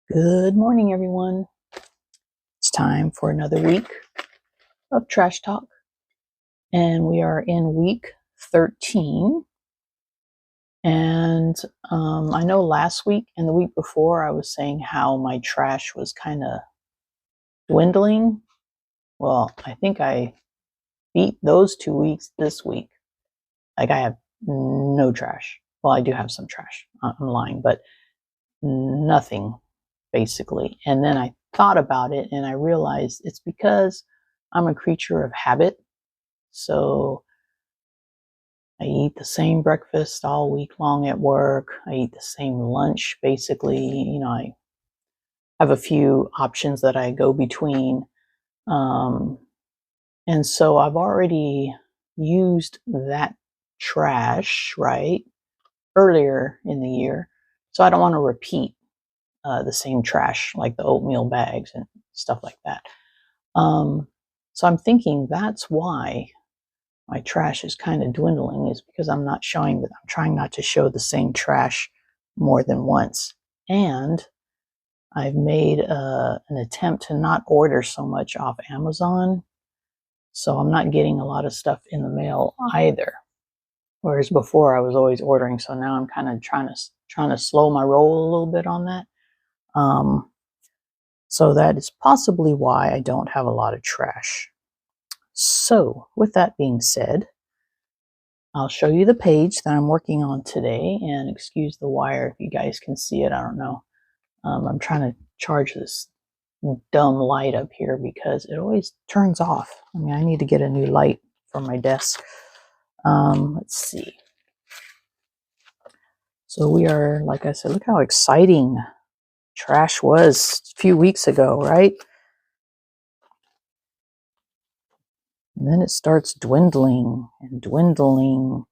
Good morning, everyone. It's time for another week of Trash Talk, and we are in week 13. And I know last week and the week before I was saying how my trash was kind of dwindling. Well, I think I beat those 2 weeks this week. Like, I have no trash. Well, I do have some trash. I'm lying, but nothing, basically. And then I thought about it and I realized it's because I'm a creature of habit. So I eat the same breakfast all week long at work. I eat the same lunch, basically. I have a few options that I go between. Um, and so I've already used that trash, right, earlier in the year. So I don't want to repeat the same trash, like the oatmeal bags and stuff like that. So I'm thinking that's why my trash is kind of dwindling, is because I'm trying not to show the same trash more than once. And I've made an attempt to not order so much off Amazon. So I'm not getting a lot of stuff in the mail either. Whereas before I was always ordering. So now I'm kind of trying to slow my roll a little bit on that. So that is possibly why I don't have a lot of trash. So with that being said, I'll show you the page that I'm working on today, and excuse the wire if you guys can see it. I don't know. I'm trying to charge this dumb light up here because it always turns off. I mean, I need to get a new light for my desk. Let's see. So we are, like I said, look how exciting trash was a few weeks ago, right? And then it starts dwindling and dwindling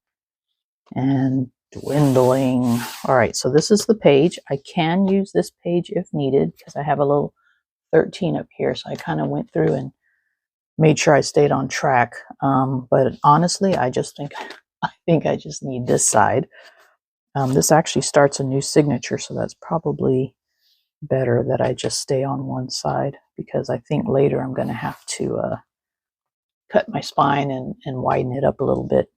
and dwindling. All right, so this is the page. I can use this page if needed because I have a little 13 up here. So I kind of went through and made sure I stayed on track. But honestly, I think I just need this side. This actually starts a new signature, so that's probably better that I just stay on one side, because I think later I'm going to have to cut my spine and widen it up a little bit.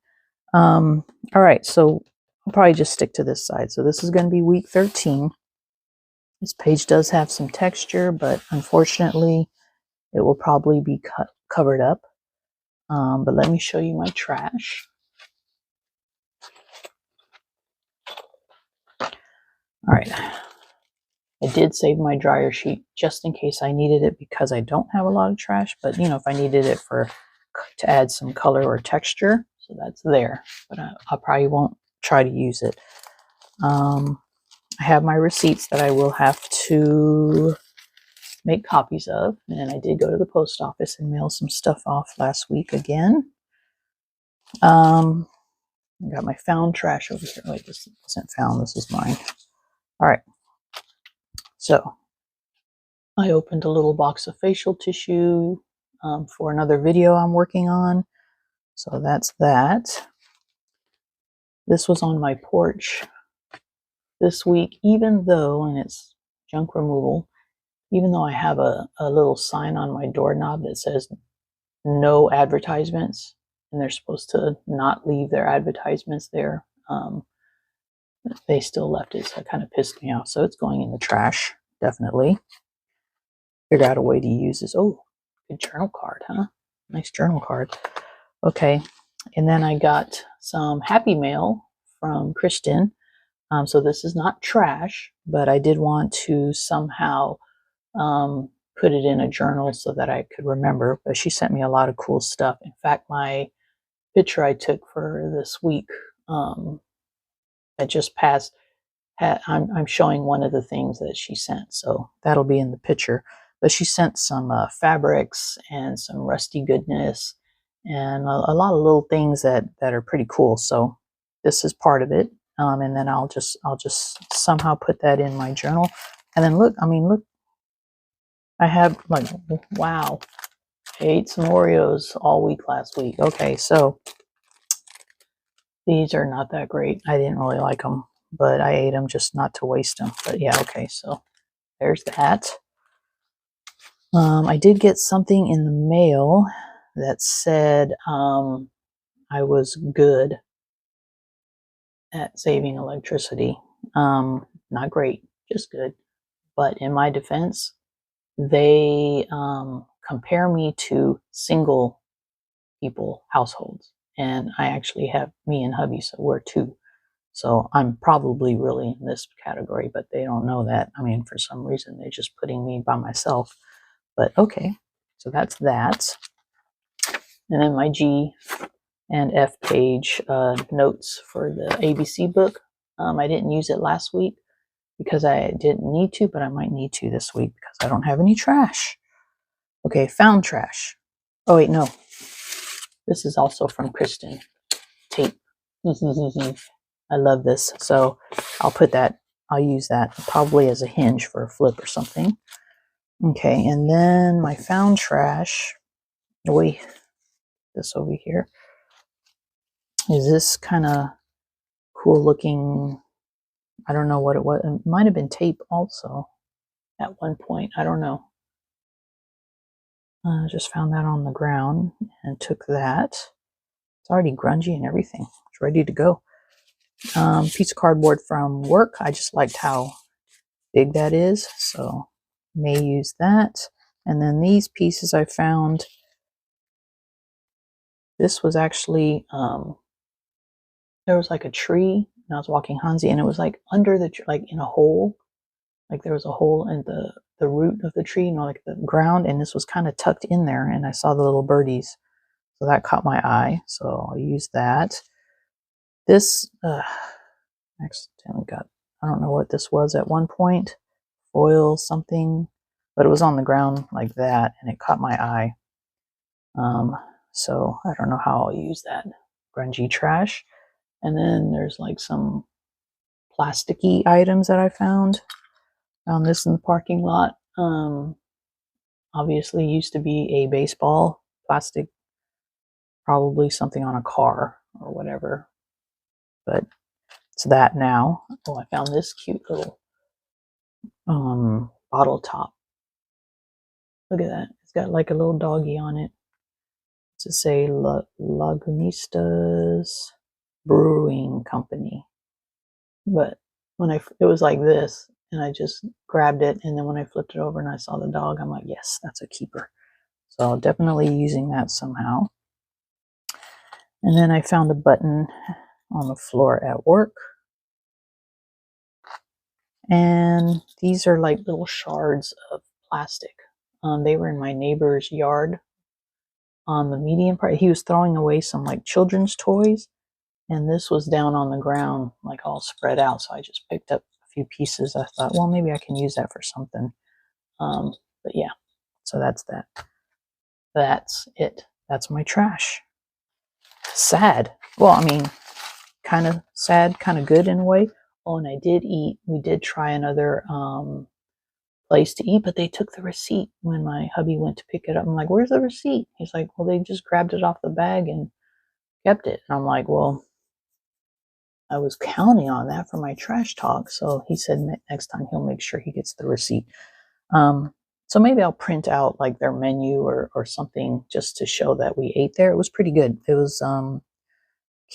All right, so I'll probably just stick to this side. So this is going to be week 13. This page does have some texture, but unfortunately it will probably be covered up. But let me show you my trash. All right, I did save my dryer sheet just in case I needed it, because I don't have a lot of trash, but if I needed it to add some color or texture, so that's there, but I probably won't try to use it. I have my receipts that I will have to make copies of, and I did go to the post office and mail some stuff off last week again. I got my found trash over here. Wait, this isn't found, this is mine. All right, so I opened a little box of facial tissue for another video I'm working on. So that's that. This was on my porch this week, even though, and it's junk removal, even though I have a little sign on my doorknob that says no advertisements, and they're supposed to not leave their advertisements there. They still left it, so it kind of pissed me off. So it's going in the trash, definitely. Figure out a way to use this. Oh, good journal card, huh? Nice journal card. Okay, and then I got some happy mail from Kristen. So this is not trash, but I did want to somehow put it in a journal so that I could remember. But she sent me a lot of cool stuff. In fact, my picture I took for this week that just passed, I'm showing one of the things that she sent, so that'll be in the picture. But she sent some fabrics and some rusty goodness and a lot of little things that are pretty cool. So this is part of it, and then I'll just somehow put that in my journal. And then look, I have, like, wow, I ate some Oreos all week last week. Okay, so these are not that great. I didn't really like them, but I ate them just not to waste them. But yeah, okay, so there's that. I did get something in the mail that said I was good at saving electricity. Not great, just good. But in my defense, they compare me to single people households, and I actually have me and hubby, so we're two. So I'm probably really in this category, but they don't know that. I mean, for some reason, they're just putting me by myself. But okay, so that's that. And then my G and F page notes for the ABC book. I didn't use it last week because I didn't need to, but I might need to this week because I don't have any trash. Okay, found trash. Oh, wait, no. This is also from Kristen. Tape. I love this. So I'll put that, I'll use that probably as a hinge for a flip or something. Okay, and then my found trash. Wait, this over here. Is this kind of cool looking? I don't know what it was. It might have been tape also at one point. I don't know. Just found that on the ground and took that. It's already grungy and everything. It's ready to go. Piece of cardboard from work. I just liked how big that is, so may use that. And then these pieces I found. This was actually there was like a tree, and I was walking Hansi, and it was like under the like in a hole, like there was a hole in the root of the tree, you know, like the ground, and this was kind of tucked in there, and I saw the little birdies, so that caught my eye. So I'll use that. This accidentally got, I don't know what this was at one point, foil something, but it was on the ground like that, and it caught my eye. So I don't know how I'll use that. Grungy trash. And then there's like some plasticky items that I found. Found this in the parking lot. Obviously used to be a baseball, plastic, probably something on a car or whatever. But it's that now. Oh, I found this cute little bottle top. Look at that. It's got like a little doggy on it. To say Lagunistas Brewing Company. But when it was like this, and I just grabbed it, and then when I flipped it over and I saw the dog, I'm like, yes, that's a keeper. So definitely using that somehow. And then I found a button on the floor at work. And these are like little shards of plastic. They were in my neighbor's yard on the median part. He was throwing away some like children's toys, and this was down on the ground, like all spread out. So I just picked up a few pieces. I thought, well, maybe I can use that for something. But yeah, so that's that. That's it. That's my trash. Sad. Well, I mean, kind of sad, kind of good in a way. Oh, and I did eat. We did try another place to eat, but they took the receipt when my hubby went to pick it up. I'm like, where's the receipt? He's like, well, they just grabbed it off the bag and kept it. And I'm like, well, I was counting on that for my trash talk. So he said next time he'll make sure he gets the receipt. So maybe I'll print out like their menu or something just to show that we ate there. It was pretty good. It was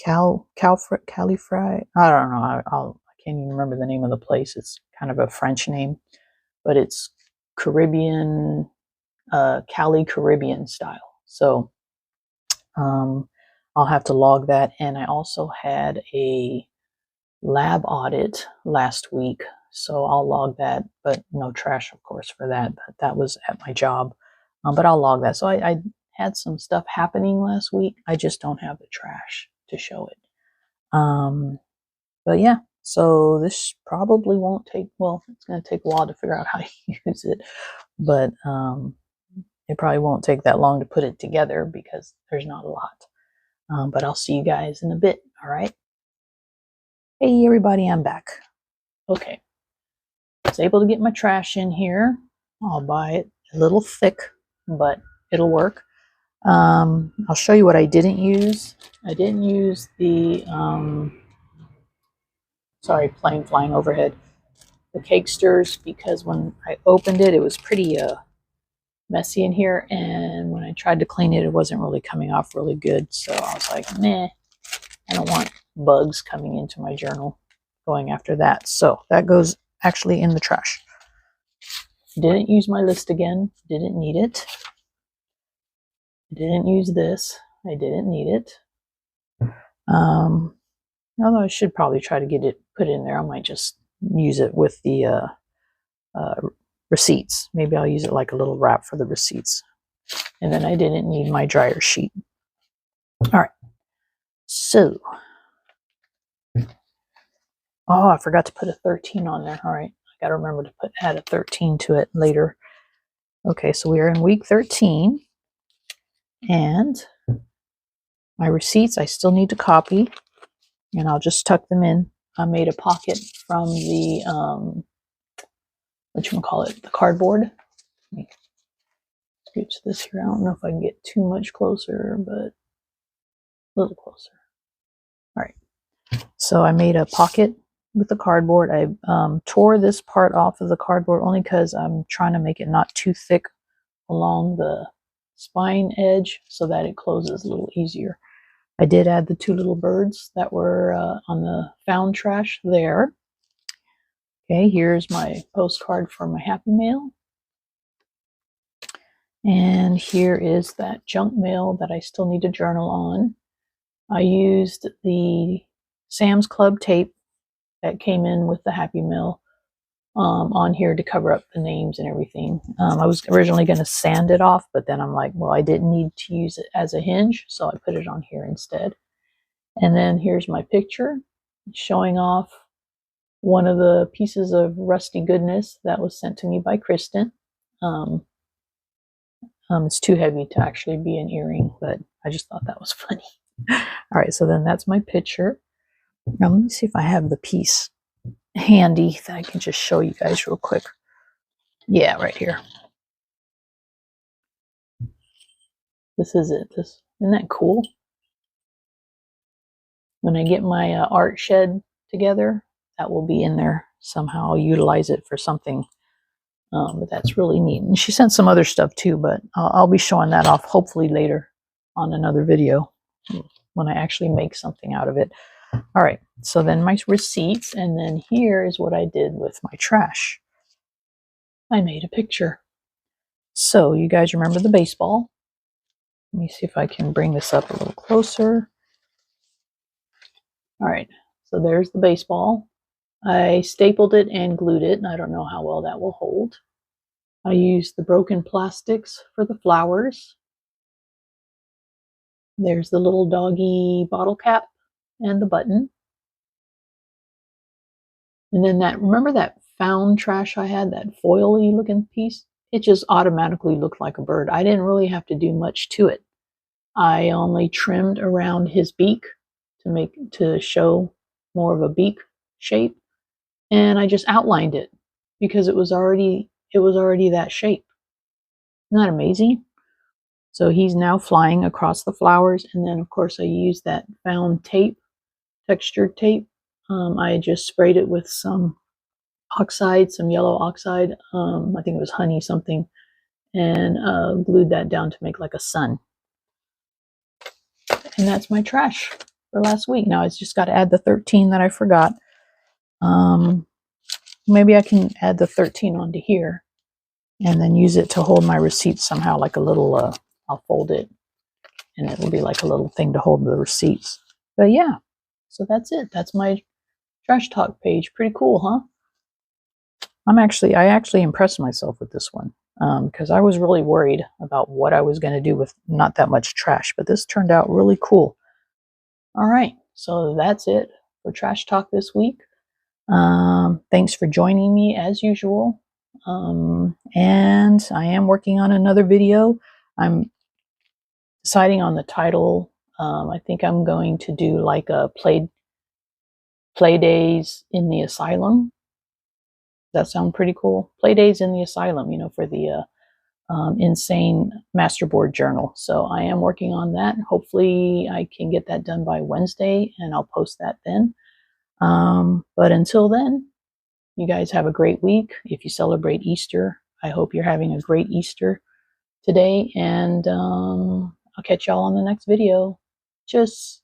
Cali Fry. I don't know. I can't even remember the name of the place. It's kind of a French name, but it's Caribbean, Cali Caribbean style. So I'll have to log that. And I also had a lab audit last week, so I'll log that, but no trash, of course, for that. But that was at my job, but I'll log that. So I had some stuff happening last week. I just don't have the trash to show it. But yeah, so this probably won't take, well, it's going to take a while to figure out how to use it, but it probably won't take that long to put it together because there's not a lot. But I'll see you guys in a bit, all right? Hey everybody, I'm back. Okay, I was able to get my trash in here. I'll buy it a little thick, but it'll work. I'll show you what I didn't use. I didn't use the, sorry, plane flying overhead. the cakesters, because when I opened it, it was pretty messy in here, and when I tried to clean it, it wasn't really coming off really good. So I was like, meh, I don't want bugs coming into my journal going after that. So that goes actually in the trash. Didn't use my list again. Didn't need it. Didn't use this. I didn't need it. Although I should probably try to get it put in there. I might just use it with the receipts. Maybe I'll use it like a little wrap for the receipts. And then I didn't need my dryer sheet. All right. So, oh, I forgot to put a 13 on there. All right. I got to remember to add a 13 to it later. Okay, so we are in week 13. And my receipts I still need to copy. And I'll just tuck them in. I made a pocket from the, the cardboard. Let me scooch this here. I don't know if I can get too much closer, but a little closer. All right. So I made a pocket with the cardboard. I tore this part off of the cardboard only because I'm trying to make it not too thick along the spine edge so that it closes a little easier. I did add the two little birds that were on the found trash there. Okay, here's my postcard for my Happy Mail. And here is that junk mail that I still need to journal on. I used the Sam's Club tape that came in with the Happy Mail on here to cover up the names and everything. I was originally going to sand it off, but then I'm like, well, I didn't need to use it as a hinge, so I put it on here instead. And then here's my picture showing off one of the pieces of rusty goodness that was sent to me by Kristen. It's too heavy to actually be an earring, but I just thought that was funny. All right, so then that's my picture. Now let me see if I have the piece handy that I can just show you guys real quick. Yeah, right here. This is it. Isn't that cool? When I get my art shed together, that will be in there somehow. I'll utilize it for something. But that's really neat. And she sent some other stuff too, but I'll be showing that off hopefully later on another video when I actually make something out of it. All right, so then my receipts, and then here is what I did with my trash. I made a picture. So you guys remember the baseball? Let me see if I can bring this up a little closer. All right, so there's the baseball. I stapled it and glued it, and I don't know how well that will hold. I used the broken plastics for the flowers. There's the little doggy bottle cap and the button. And then remember that found trash I had, that foily looking piece? It just automatically looked like a bird. I didn't really have to do much to it. I only trimmed around his beak to show more of a beak shape, and I just outlined it because it was already that shape. Isn't that amazing? So he's now flying across the flowers, and then of course I used that found tape, textured tape. I just sprayed it with some oxide, some yellow oxide. I think it was honey something, and glued that down to make like a sun. And that's my trash for last week. Now it's just got to add the 13 that I forgot. Maybe I can add the 13 onto here and then use it to hold my receipts somehow, like a little, I'll fold it and it will be like a little thing to hold the receipts. But yeah, so that's it. That's my Trash Talk page. Pretty cool, huh? I actually impressed myself with this one because I was really worried about what I was going to do with not that much trash, but this turned out really cool. All right, so that's it for Trash Talk this week. Thanks for joining me as usual. And I am working on another video. I'm deciding on the title. I think I'm going to do like a play days in the asylum. That sound pretty cool? Play days in the asylum, for the insane masterboard journal. So I am working on that. Hopefully I can get that done by Wednesday and I'll post that then. But until then, You guys have a great week. If you celebrate Easter, I hope you're having a great Easter today, and I'll catch y'all on the next video. Tschüss.